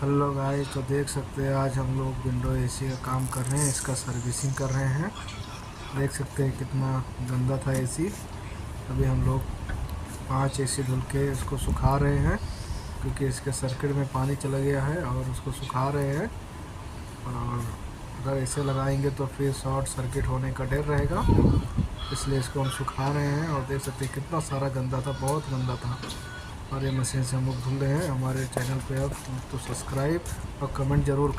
Hello guys, तो देख सकते हैं आज हम लोग विंडो एसी का काम कर रहे हैं, इसका सर्विसिंग कर रहे हैं। देख सकते हैं कितना गंदा था एसी। अभी हम लोग 5 एसी धुल के इसको सुखा रहे हैं, क्योंकि इसके सर्किट में पानी चला गया है और उसको सुखा रहे हैं। और अगर ऐसे लगाएंगे तो फिर शॉर्ट सर्किट होने का डर रहेगा, इसलिए इसको हम सुखा रहे हैं। और देख सकते हैं कितना सारा गंदा था, बहुत गंदा था। और ये मशीन से हम लोग धुल रहे हैं। हमारे चैनल पे अब तो सब्सक्राइब और कमेंट ज़रूर